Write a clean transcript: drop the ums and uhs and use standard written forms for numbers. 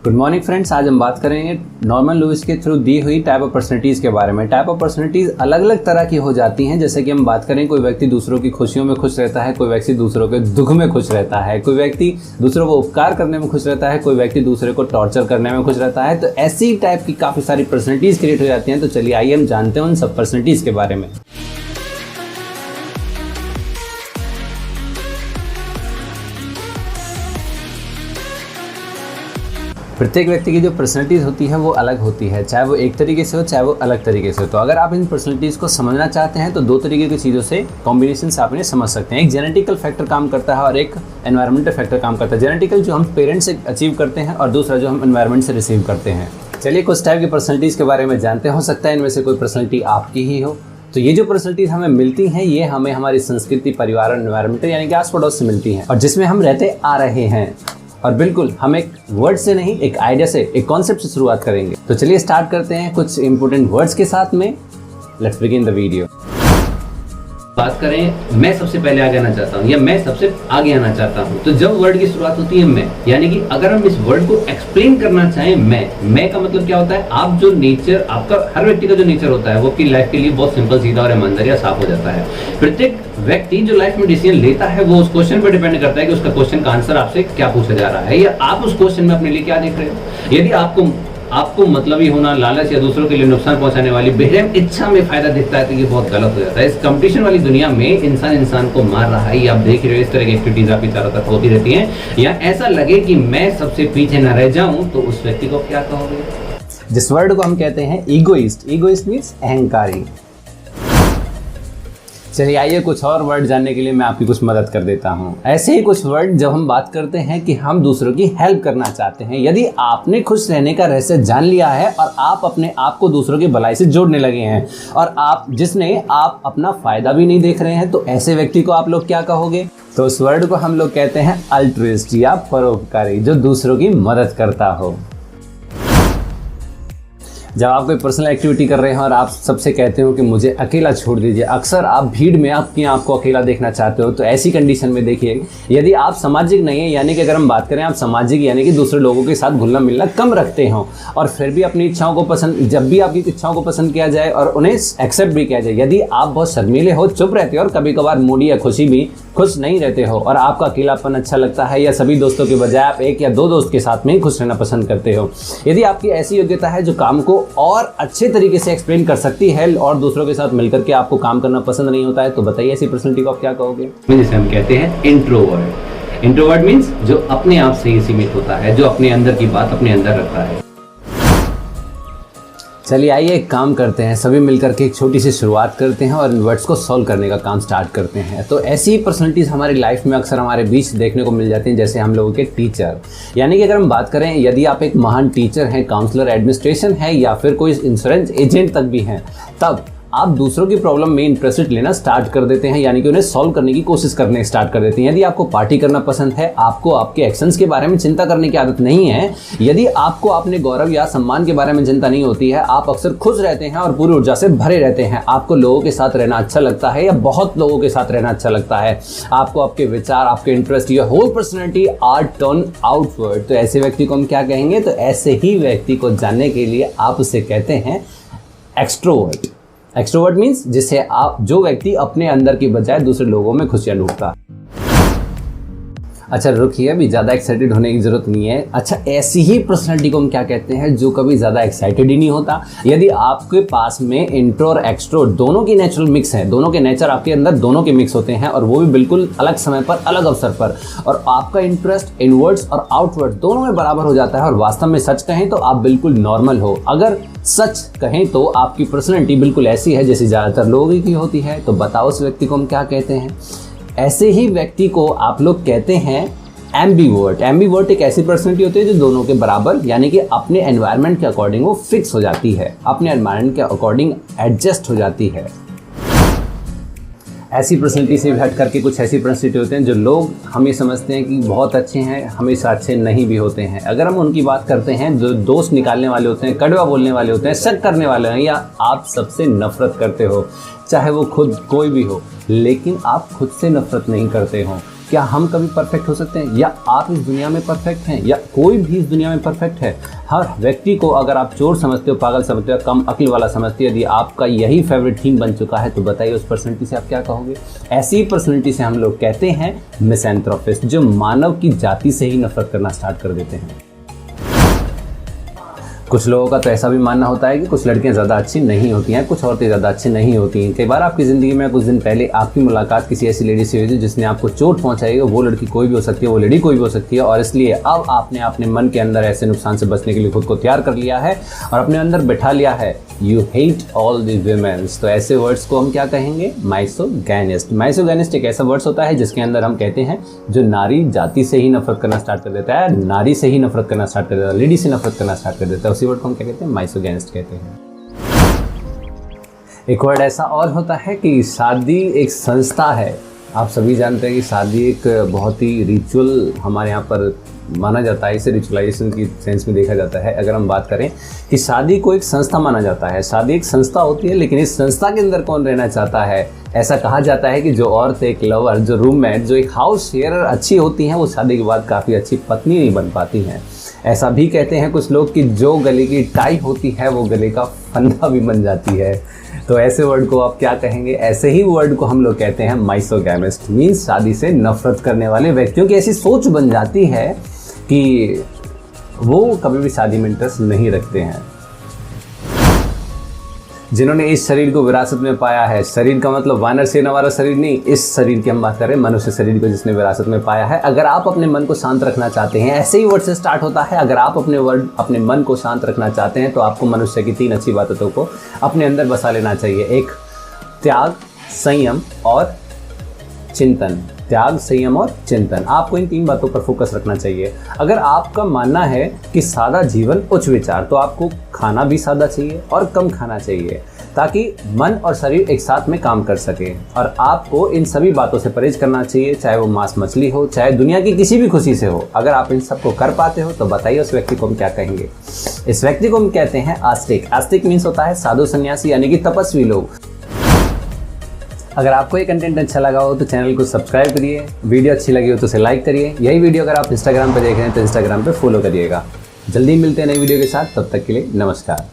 Good morning friends, आज हम बात करेंगे नॉर्मन लुइस के थ्रू दी हुई टाइप ऑफ पर्सनैलिटीज़ के बारे में। टाइप ऑफ पर्सनैलिटीज़ अलग अलग तरह की हो जाती हैं। जैसे कि हम बात करें, कोई व्यक्ति दूसरों की खुशियों में खुश रहता है, कोई व्यक्ति दूसरों के दुख में खुश रहता है, कोई व्यक्ति दूसरों को उपकार करने में खुश रहता है, कोई व्यक्ति दूसरे को टॉर्चर करने में खुश रहता है। तो ऐसी टाइप की काफ़ी सारी पर्सनैलिटीज़ क्रिएट हो जाती हैं। तो चलिए आइए हम जानते हैं उन सब पर्सनैलिटीज़ के बारे में। प्रत्येक व्यक्ति की जो पर्सनैलिटीज़ होती है वो अलग होती है, चाहे वो एक तरीके से हो चाहे वो अलग तरीके से हो। तो अगर आप इन पर्सनैलिटीज़ को समझना चाहते हैं तो दो तरीके की चीज़ों से कॉम्बिनेशन से आप इन्हें समझ सकते हैं। एक जेनेटिकल फैक्टर काम करता है और एक एनवायरमेंटल फैक्टर काम करता है। जेनेटिकल जो हम पेरेंट्स से अचीव करते हैं और दूसरा जो हम एनवायरमेंट से रिसीव करते हैं। चलिए कुछ टाइप की पर्सनैलिटीज़ के बारे में जानते हैं। हो सकता है इनमें से कोई पर्सनैलिटी आपकी ही हो। तो ये जो पर्सनैलिटीज़ हमें मिलती हैं ये हमें हमारी संस्कृति, परिवार और एनवायरमेंट यानी कि आस पड़ोस से मिलती हैं और जिसमें हम रहते आ रहे हैं। और बिल्कुल हम एक वर्ड से नहीं, एक आइडिया से, एक कॉन्सेप्ट से शुरुआत करेंगे। तो चलिए स्टार्ट करते हैं कुछ इंपॉर्टेंट वर्ड्स के साथ में। Let's begin the video. बात करें, मैं सबसे पहले आगे आना चाहता हूँ या मैं सबसे आगे आना चाहता हूँ, तो जब वर्ड की शुरुआत होती है मैं, यानी कि अगर हम इस वर्ड को एक्सप्लेन करना चाहें, मैं का मतलब क्या होता है? आप जो नेचर, आपका हर व्यक्ति का जो नेचर होता है वो आपकी लाइफ के लिए बहुत सिंपल, सीधा और ईमानदारी साफ हो जाता है। प्रत्येक व्यक्ति जो लाइफ में डिसीजन लेता है वो उस क्वेश्चन पर डिपेंड करता है कि उसका क्वेश्चन का आंसर आपसे क्या पूछा जा रहा है या आप उस क्वेश्चन में अपने लिए क्या देख रहे हो। यदि आपको मतलबी होना, लालच या दूसरों के लिए नुकसान पहुंचाने वाली बेरहम इच्छा में फायदा दिखता है तो ये बहुत गलत हो जाता है। इस कंपटीशन वाली दुनिया में इंसान को मार रहा है, ये आप देख रहे हो, इस तरह की एक्टिविटीज आपकी चारों तरफ होती रहती हैं। या ऐसा लगे कि मैं सबसे पीछे न रह जाऊं तो उस व्यक्ति को क्या कहोगे? जिस वर्ड को हम कहते हैं ईगोइस्ट। ईगोइस्ट मीन्स अहंकारी। चलिए आइए कुछ और वर्ड जानने के लिए मैं आपकी कुछ मदद कर देता हूँ। ऐसे ही कुछ वर्ड जब हम बात करते हैं कि हम दूसरों की हेल्प करना चाहते हैं। यदि आपने खुश रहने का रहस्य जान लिया है और आप अपने आप को दूसरों की भलाई से जोड़ने लगे हैं और आप अपना फायदा भी नहीं देख रहे हैं, तो ऐसे व्यक्ति को आप लोग क्या कहोगे? तो उस वर्ड को हम लोग कहते हैं अल्ट्रुइस्ट या परोपकारी, जो दूसरों की मदद करता हो। जब आप कोई पर्सनल एक्टिविटी कर रहे हैं और आप सबसे कहते हो कि मुझे अकेला छोड़ दीजिए, अक्सर आप भीड़ में अपने आप को अकेला देखना चाहते हो, तो ऐसी कंडीशन में देखिए, यदि आप सामाजिक नहीं है, यानी कि अगर हम बात करें आप सामाजिक यानी कि दूसरे लोगों के साथ घुलना मिलना कम रखते हो और फिर भी अपनी इच्छाओं को पसंद, जब भी आपकी इच्छाओं को पसंद किया जाए और उन्हें एक्सेप्ट भी किया जाए, यदि आप बहुत शर्मीले हो, चुप रहते हो और कभी कभार मूडी या खुश नहीं रहते हो और आपका अकेलापन अच्छा लगता है या सभी दोस्तों के बजाय आप एक या दो दोस्त के साथ में ही खुश रहना पसंद करते हो, यदि आपकी ऐसी योग्यता है जो काम को और अच्छे तरीके से एक्सप्लेन कर सकती है और दूसरों के साथ मिलकर के आपको काम करना पसंद नहीं होता है, तो बताइए ऐसी पर्सनैलिटी को आप क्या कहोगे? जिसे हम कहते हैं इंट्रोवर्ट। इंट्रोवर्ट मीन्स जो अपने आप से ही सीमित होता है, जो अपने अंदर की बात अपने अंदर रखता है। चलिए आइए एक काम करते हैं, सभी मिलकर के एक छोटी सी शुरुआत करते हैं और इन वर्ड्स को सॉल्व करने का काम स्टार्ट करते हैं। तो ऐसी ही पर्सनैलिटीज़ हमारी लाइफ में अक्सर हमारे बीच देखने को मिल जाती हैं, जैसे हम लोगों के टीचर। यानी कि अगर हम बात करें, यदि आप एक महान टीचर हैं, काउंसलर, एडमिनिस्ट्रेशन है या फिर कोई इंश्योरेंस एजेंट तक भी हैं, तब आप दूसरों की प्रॉब्लम में इंटरेस्ट लेना स्टार्ट कर देते हैं, यानी कि उन्हें सॉल्व करने की कोशिश करने स्टार्ट कर देते हैं। यदि आपको पार्टी करना पसंद है, आपको आपके एक्शंस के बारे में चिंता करने की आदत नहीं है, यदि आपको अपने गौरव या सम्मान के बारे में चिंता नहीं होती है, आप अक्सर खुश रहते हैं और पूरी ऊर्जा से भरे रहते हैं, आपको लोगों के साथ रहना अच्छा लगता है या बहुत लोगों के साथ रहना अच्छा लगता है, आपको आपके विचार, आपके interest, your whole personality are turn outward, तो ऐसे व्यक्ति को हम क्या कहेंगे? तो ऐसे ही व्यक्ति को जानने के लिए आप उसे कहते हैं एक्सट्रोवर्ट। एक्सट्रोवर्ट मीन्स जो व्यक्ति अपने अंदर की बजाय दूसरे लोगों में खुशियां ढूंढता। अच्छा रुकिए, अभी ज़्यादा एक्साइटेड होने की जरूरत नहीं है। अच्छा, ऐसी ही पर्सनैलिटी को हम क्या कहते हैं? जो कभी ज़्यादा एक्साइटेड ही नहीं होता। यदि आपके पास में इंट्रो और एक्सट्रो दोनों की नेचुरल मिक्स है, दोनों के नेचर आपके अंदर दोनों के मिक्स होते हैं और वो भी बिल्कुल अलग समय पर, अलग अवसर पर, और आपका इंटरेस्ट इनवर्ड्स और आउटवर्ड दोनों में बराबर हो जाता है और वास्तव में सच कहें तो आप बिल्कुल नॉर्मल हो। अगर सच कहें तो आपकी पर्सनैलिटी बिल्कुल ऐसी है जैसी ज़्यादातर लोगों की होती है। तो बताओ उस व्यक्ति को हम क्या कहते हैं? ऐसे ही व्यक्ति को आप लोग कहते हैं एम्बीवर्ट। एम्बीवर्ट एक ऐसी पर्सनैलिटी होती है जो दोनों के बराबर, यानी कि अपने एनवायरनमेंट के अकॉर्डिंग वो फिक्स हो जाती है, अपने एनवायरनमेंट के अकॉर्डिंग एडजस्ट हो जाती है। ऐसी पर्सनैलिटी से हट करके कुछ ऐसी पर्सनैलिटी होते हैं जो लोग हमें समझते हैं कि बहुत अच्छे हैं, हमेशा अच्छे नहीं भी होते हैं। अगर हम उनकी बात करते हैं, जो दोस्त निकालने वाले होते हैं, कड़वा बोलने वाले होते हैं, शक करने वाले हैं, या आप सबसे नफरत करते हो, चाहे वो खुद कोई भी हो, लेकिन आप खुद से नफरत नहीं करते हो, क्या हम कभी परफेक्ट हो सकते हैं, या आप इस दुनिया में परफेक्ट हैं, या कोई भी इस दुनिया में परफेक्ट है? हर व्यक्ति को अगर आप चोर समझते हो, पागल समझते हो, कम अक्ल वाला समझते हो, यदि आपका यही फेवरेट थीम बन चुका है तो बताइए उस पर्सनैलिटी से आप क्या कहोगे? ऐसी पर्सनैलिटी से हम लोग कहते हैं मिसैंथ्रोपिस्ट, जो मानव की जाति से ही नफरत करना स्टार्ट कर देते हैं। कुछ लोगों का तो ऐसा भी मानना होता है कि कुछ लड़कियां ज़्यादा अच्छी नहीं होती हैं, कुछ औरतें ज़्यादा अच्छी नहीं होती हैं। कई बार आपकी ज़िंदगी में कुछ दिन पहले आपकी मुलाकात किसी ऐसी लेडी से हुई थी जिसने आपको चोट पहुंचाई है। वो लड़की कोई भी हो सकती है, वो लेडी कोई भी हो सकती है, और इसलिए अब आपने अपने मन के अंदर ऐसे नुकसान से बचने के लिए खुद को तैयार कर लिया है और अपने अंदर बैठा लिया है you hate all the womens. तो ऐसे वर्ड्स को हम क्या कहेंगे? माइसोगैनिस्ट। माइसोगैनिस्ट एक ऐसा वर्ड्स होता है जिसके अंदर हम कहते हैं जो नारी जाति से ही नफरत करना स्टार्ट कर देता है, नारी से ही नफरत करना स्टार्ट कर देता है, लेडी से नफरत करना स्टार्ट कर देता है। उसी वर्ड को हम क्या कहते हैं? माइसोगैनिस्ट कहते हैं। एक वर्ड ऐसा और होता है कि शादी एक संस्था है। आप सभी जानते हैं कि शादी एक बहुत ही रिचुअल हमारे यहाँ पर माना जाता है, इसे रिचुअलाइजेशन की सेंस में देखा जाता है। अगर हम बात करें कि शादी को एक संस्था माना जाता है, शादी एक संस्था होती है, लेकिन इस संस्था के अंदर कौन रहना चाहता है? ऐसा कहा जाता है कि जो औरत, एक लवर, जो रूममेट, जो एक हाउस शेयरर अच्छी होती हैं, वो शादी के बाद काफ़ी अच्छी पत्नी नहीं बन पाती हैं। ऐसा भी कहते हैं कुछ लोग कि जो गले की टाई होती है वो गले का फंदा भी बन जाती है। तो ऐसे वर्ड को आप क्या कहेंगे? ऐसे ही वर्ड को हम लोग कहते हैं माइसोगैमिस्ट, मीन्स शादी से नफरत करने वाले व्यक्तियों की ऐसी सोच बन जाती है कि वो कभी भी शादी में इंटरेस्ट नहीं रखते हैं। जिन्होंने इस शरीर को विरासत में पाया है, शरीर का मतलब वानर सेना वाला शरीर नहीं, इस शरीर की हम बात करें, मनुष्य शरीर को जिसने विरासत में पाया है। अगर आप अपने मन को शांत रखना चाहते हैं, ऐसे ही वर्ड से स्टार्ट होता है, अगर आप अपने मन को शांत रखना चाहते हैं तो आपको मनुष्य की 3 अच्छी बातों को अपने अंदर बसा लेना चाहिए। एक, त्याग, संयम और चिंतन। त्याग, संयम और चिंतन, आपको इन 3 बातों पर फोकस रखना चाहिए। अगर आपका मानना है कि सादा जीवन उच्च विचार, तो आपको खाना भी सादा चाहिए और कम खाना चाहिए, ताकि मन और शरीर एक साथ में काम कर सके। और आपको इन सभी बातों से परहेज करना चाहिए, चाहे वो मांस मछली हो, चाहे दुनिया की किसी भी खुशी से हो। अगर आप इन सबको कर पाते हो तो बताइए उस व्यक्ति को हम क्या कहेंगे? इस व्यक्ति को हम कहते हैं आस्तिक। आस्तिक मीन्स होता है साधु सन्यासी, यानी कि तपस्वी लोग। अगर आपको ये कंटेंट अच्छा लगा हो तो चैनल को सब्सक्राइब करिए, वीडियो अच्छी लगी हो तो उसे लाइक करिए। यही वीडियो अगर आप इंस्टाग्राम पर देख रहे हैं तो इंस्टाग्राम पे फॉलो करिएगा। जल्दी मिलते हैं नई वीडियो के साथ, तब तक के लिए नमस्कार।